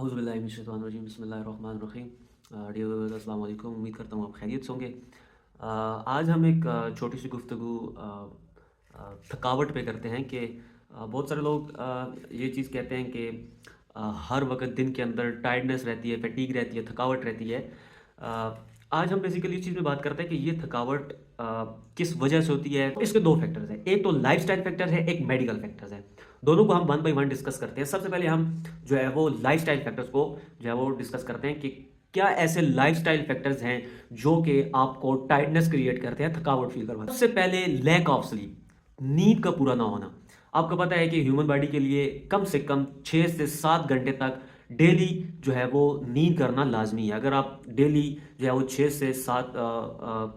औज़ुबिल्लाहिमिनश्शैतानिर्रजीम बिस्मिल्लाहिर्रहमानिर्रहीम। Dear viewers, अस्सलाम वालेकुम। उम्मीद करता हूँ आप खैरियत से होंगे। आज हम एक छोटी सी गुफ्तगू थकावट पे करते हैं कि बहुत सारे लोग ये चीज़ कहते हैं कि हर वक्त दिन के अंदर टायर्डनेस रहती है, फटीग रहती है, थकावट रहती है। आज हम बेसिकली इस चीज़ पे बात करते हैं कि ये थकावट किस वजह से होती है। इसके दो फैक्टर्स हैं, एक तो लाइफस्टाइल फैक्टर है, एक मेडिकल फैक्टर्स है। दोनों को हम वन बाय वन डिस्कस करते हैं। सबसे पहले हम जो है वो लाइफस्टाइल फैक्टर्स को जो है वो डिस्कस करते हैं कि क्या ऐसे लाइफस्टाइल फैक्टर्स हैं जो कि आपको टायर्डनेस क्रिएट करते हैं, थकावट फील करवाते हैं। सबसे पहले लैक ऑफ स्लीप, नींद का पूरा ना होना। आपको पता है कि ह्यूमन बॉडी के लिए कम से कम 6 से 7 घंटे तक डेली जो है वो नींद करना लाजमी है। अगर आप डेली जो है वो 6 से 7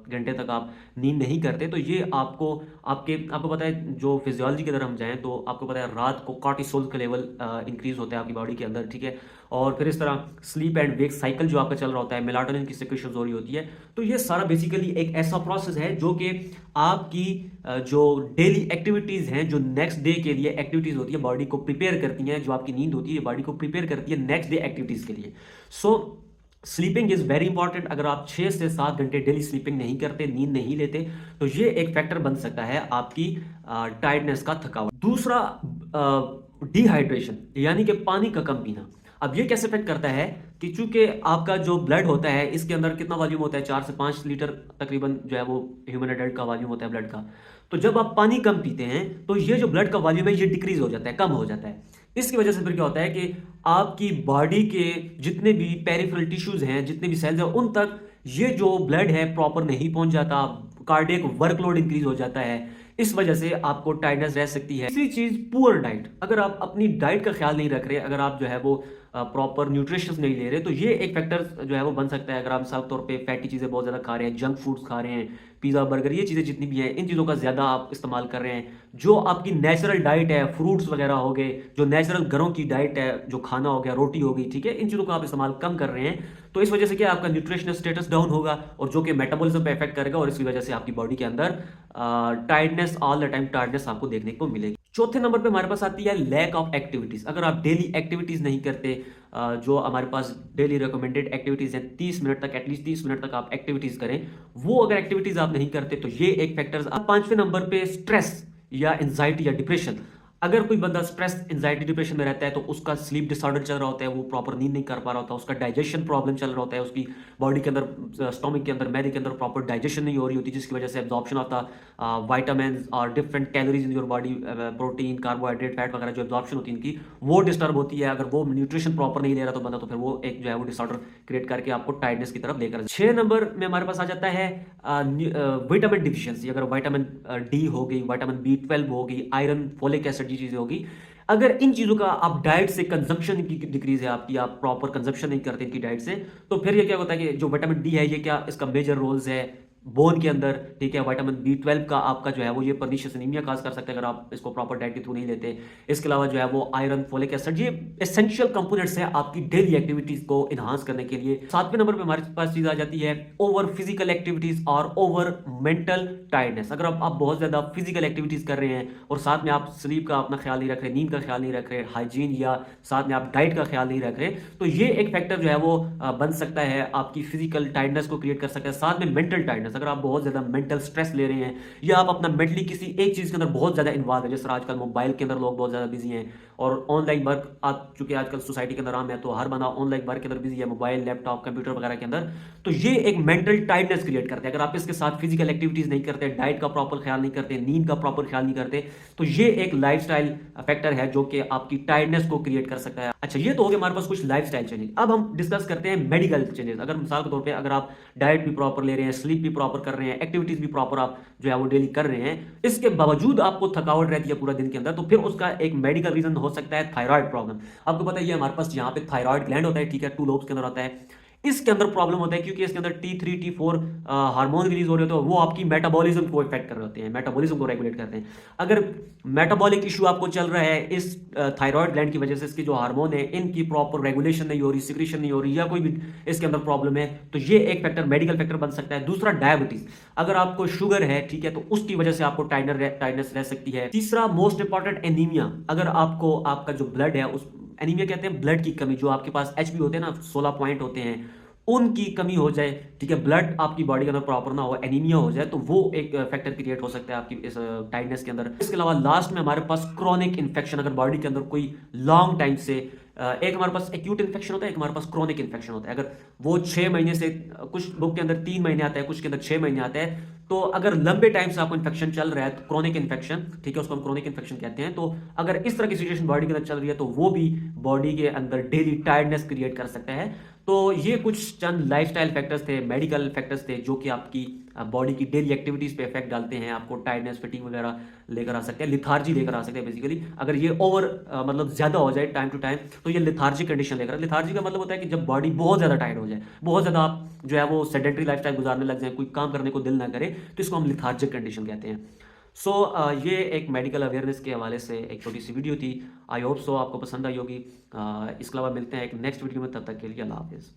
घंटे तक आप नींद नहीं करते तो ये आपको पता है, जो फिजियोलॉजी की तरफ हम जाएं तो आपको पता है रात को कॉर्टिसोल का लेवल इंक्रीज होता है आपकी बॉडी के अंदर, ठीक है। और फिर इस तरह स्लीप एंड वेक साइकिल जो आपका चल रहा होता है, मेलाटोनिन की सिक्रेशन हो रही होती है। तो ये सारा बेसिकली एक ऐसा प्रोसेस है जो कि आपकी जो डेली एक्टिविटीज़ हैं, जो नेक्स्ट डे के लिए एक्टिविटीज़ होती है, बॉडी को प्रिपेयर करती हैं। जो आपकी नींद होती है बॉडी को प्रिपेयर करती है नेक्स्ट डे एक्टिविटीज़ के लिए। सो स्लीपिंग इज़ वेरी इंपॉर्टेंट। अगर आप 6 से 7 घंटे डेली स्लीपिंग नहीं करते, नींद नहीं लेते, तो ये एक फैक्टर बन सकता है आपकी टायर्डनेस का, थकावट। दूसरा, डिहाइड्रेशन यानी कि पानी का कम पीना। अब ये कैसे इफेक्ट करता है कि चूंकि आपका जो ब्लड होता है इसके अंदर कितना वॉल्यूम होता है, 4 से 5 लीटर तकरीबन जो है वो ह्यूमन एडल्ट का वॉल्यूम होता है ब्लड का। तो जब आप पानी कम पीते हैं तो ये जो ब्लड का वॉल्यूम है ये डिक्रीज हो जाता है, कम हो जाता है। इसकी वजह से फिर क्या होता है कि आपकी बॉडी के जितने भी पेरिफेरल टिश्यूज हैं, जितने भी सेल्स हैं, उन तक ये जो ब्लड है प्रॉपर नहीं पहुंच जाता। कार्डियक वर्कलोड इंक्रीज हो जाता है। इस वजह से आपको टायर्डनेस रह सकती है। तीसरी चीज, पुअर डाइट। अगर आप अपनी डाइट का ख्याल नहीं रख रहे, अगर आप जो है वो प्रॉपर न्यूट्रिशंस नहीं ले रहे, तो ये एक फैक्टर जो है वो बन सकता है। अगर आप मिसाल के तौर पे फैटी चीज़ें बहुत ज़्यादा खा रहे हैं, जंक फूड्स खा रहे हैं, पिज़्ज़ा बर्गर, ये चीज़ें जितनी भी हैं, इन चीज़ों का ज़्यादा आप इस्तेमाल कर रहे हैं। जो आपकी नेचुरल डाइट है, फ्रूट्स वगैरह हो गए, जो नेचुरल घरों की डाइट है, जो खाना हो गया, रोटी हो गई, ठीक है, इन चीज़ों का आप इस्तेमाल कम कर रहे हैं। तो इस वजह से क्या आपका न्यूट्रिशनल स्टेटस डाउन होगा और जो कि मेटाबॉलिज्म पे इफेक्ट करेगा और इसकी वजह से आपकी बॉडी के अंदर tiredness, all the time tiredness आपको देखने को मिलेगी। चौथे नंबर पे हमारे पास आती है लैक ऑफ एक्टिविटीज। अगर आप डेली एक्टिविटीज नहीं करते, जो हमारे पास डेली रिकमेंडेड एक्टिविटीज हैं, 30 मिनट तक, एटलीस्ट 30 मिनट तक आप एक्टिविटीज करें, वो अगर एक्टिविटीज आप नहीं करते तो ये एक फैक्टर। पांचवें नंबर पे स्ट्रेस या एंजाइटी या डिप्रेशन। अगर कोई बंदा स्ट्रेस, एंजाइटी, डिप्रेशन में रहता है तो उसका स्लीप डिसऑर्डर चल रहा होता है, वो प्रॉपर नींद नहीं कर पा रहा होता, उसका डाइजेशन प्रॉब्लम चल रहा होता है, उसकी बॉडी के अंदर, स्टोमक के अंदर, मैदे के अंदर प्रॉपर डाइजेशन नहीं हो रही होती, जिसकी वजह से एब्जॉर्प्शन ऑफ द वाइटामिन और different calories in your body, protein, carbohydrate, fat वगैरह जो एब्जॉर्प्शन होती है इनकी, वो डिस्टर्ब होती है। अगर वो न्यूट्रिशन प्रॉपर नहीं ले रहा तो बंदा, तो फिर वो एक जो है वो डिसऑर्डर क्रिएट करके आपको टायर्डनेस की तरफ लेकर। 6 नंबर में हमारे पास आ जाता है विटामिन डिफिशियंसी। अगर विटामिन डी हो गई, विटामिन B12 हो गई, आयरन, फोलिक एसिड, ये चीज़ें होगी, अगर इन चीज़ों का आप डाइट से, कंजम्पशन की डिक्रीज है आपकी, आप प्रॉपर कंजम्पशन नहीं करते इनकी डाइट से, तो फिर ये क्या होता है कि जो विटामिन डी है, ये क्या, इसका मेजर रोल्स है बोन के अंदर, ठीक है। विटामिन B12 का आपका जो है वो ये पर्निशियस एनीमिया काज कर सकता है अगर आप इसको प्रॉपर डाइट के थ्रू नहीं लेते। इसके अलावा जो है वो आयरन, फोलिक एसिड, ये एसेंशियल कंपोनेंट्स है आपकी डेली एक्टिविटीज को इनहांस करने के लिए। 7वें नंबर पे हमारे पास चीज आ जाती है ओवर फिजिकल एक्टिविटीज और ओवर मेंटल टायर्डनेस। अगर आप बहुत ज्यादा फिजिकल एक्टिविटीज कर रहे हैं और साथ में आप स्लीप का अपना ख्याल नहीं रख रहे, नींद का ख्याल नहीं रख रहे, हाइजीन या साथ में आप डाइट का ख्याल नहीं रख रहे, तो ये एक फैक्टर जो है वो बन सकता है, आपकी फिजिकल टायर्डनेस को क्रिएट कर सकता है। साथ में मेंटल टायर्डनेस, अगर आप बहुत ज्यादा मेंटल स्ट्रेस ले रहे हैं या आप अपना मेंटली किसी एक चीज के अंदर बहुत ज्यादा इन्वॉल्व है, जैसे आजकल मोबाइल के अंदर लोग बहुत ज्यादा बिजी हैं और ऑनलाइन वर्क, आप चूंकि आजकल सोसाइटी के अंदर आम है तो हर बंदा ऑनलाइन वर्क के अंदर बिजी है, मोबाइल, लैपटॉप, कंप्यूटर वगैरह के अंदर, तो ये एक मेंटल टायर्डनेस क्रिएट करते हैं। अगर आप इसके साथ फिजिकल एक्टिविटीज नहीं करते, डाइट का प्रॉपर ख्याल नहीं करते, नींद का प्रॉपर ख्याल नहीं करते, तो ये एक लाइफस्टाइल फैक्टर है जो कि आपकी टायर्डनेस को क्रिएट कर सकता है। अच्छा, ये तो हो गया हमारे पास कुछ लाइफस्टाइल चेंजेस। अब हम डिस्कस करते हैं मेडिकल चेंजेस। अगर मिसाल के तौर पे अगर आप डाइट भी प्रॉपर ले रहे हैं, स्लीप भी प्रॉपर कर रहे हैं, एक्टिविटीज भी प्रॉपर आप जो है वो डेली कर रहे हैं, इसके बावजूद आपको थकावट रहती है पूरा दिन के अंदर, तो फिर उसका एक मेडिकल रीजन हो सकता है थायराइड प्रॉब्लम। आपको पता है ये हमारे पास यहाँ पे थायराइड ग्लैंड होता है, ठीक है, 2 लोब्स के अंदर होता है। इसके अंदर प्रॉब्लम होता है क्योंकि इसके अंदर T3 T4 हार्मोन रिलीज हो रहे होते हैं, वो आपकी मेटाबॉलिज्म को इफेक्ट कर रहे होते हैं, मेटाबॉलिज्म को रेगुलेट करते हैं। अगर मेटाबॉलिक इशू आपको चल रहा है इस थायराइड ग्लैंड की वजह से, इसके जो हार्मोन है इनकी प्रॉपर रेगुलेशन नहीं हो रही, सिक्रीशन नहीं हो रही, या कोई भी इसके अंदर प्रॉब्लम है, तो ये एक फैक्टर, मेडिकल फैक्टर बन सकता है। दूसरा, डायबिटीज। अगर आपको शुगर है, ठीक है, तो उसकी वजह से आपको टायर्डनेस रह सकती है। तीसरा, मोस्ट इंपॉर्टेंट, एनीमिया। अगर आपको आपका जो ब्लड है उस एनीमिया कहते हैं ब्लड की कमी, जो आपके पास एचबी होते हैं ना 16 पॉइंट होते हैं, उनकी कमी हो जाए, ठीक है, ब्लड आपकी बॉडी के अंदर प्रॉपर ना हो, एनीमिया हो जाए, तो वो एक फैक्टर क्रिएट हो सकता है आपकी इस टाइटनेस के अंदर। इसके अलावा लास्ट में हमारे पास क्रॉनिक इन्फेक्शन, अगर बॉडी के अंदर कोई लॉन्ग टाइम से एक हमारे पास एक्यूट इन्फेक्शन होता है, एक हमारे पास क्रॉनिक इन्फेक्शन होता है। अगर वो 6 महीने से, कुछ बुक के अंदर 3 महीने आता है, कुछ के अंदर 6 महीने आता है, तो अगर लंबे टाइम से आपको इन्फेक्शन चल रहा है तो क्रॉनिक इन्फेक्शन, ठीक है, उसको हम क्रॉनिक इन्फेक्शन कहते हैं। तो अगर इस तरह की सिचुएशन बॉडी के अंदर चल रही है तो वो भी बॉडी के अंदर डेली टायर्डनेस क्रिएट कर सकता है। तो ये कुछ चंद लाइफस्टाइल फैक्टर्स थे, मेडिकल फैक्टर्स थे, जो कि आपकी बॉडी की डेली एक्टिविटीज पे इफेक्ट डालते हैं, आपको टायर्डनेस, फटीग वगैरह लेकर आ सकते हैं, लिथार्जी लेकर आ सकते हैं। बेसिकली अगर ये ओवर मतलब ज्यादा हो जाए टाइम टू टाइम, तो ये लिथार्जी कंडीशन लेकर, लिथार्जी का मतलब होता है कि जब बॉडी बहुत ज्यादा टायर्ड हो जाए, बहुत ज्यादा आप जो है वो सेडेंटरी लाइफस्टाइल गुजारने लग जाए, कोई काम करने को दिल ना करे, तो इसको हम लिथार्जिक कंडीशन कहते हैं। सो ये एक मेडिकल अवेयरनेस के हवाले से एक छोटी सी वीडियो थी। आई होप सो आपको पसंद आई होगी। इसके अलावा मिलते हैं एक नेक्स्ट वीडियो में, तब तक के लिए अल्लाह हाफिज़।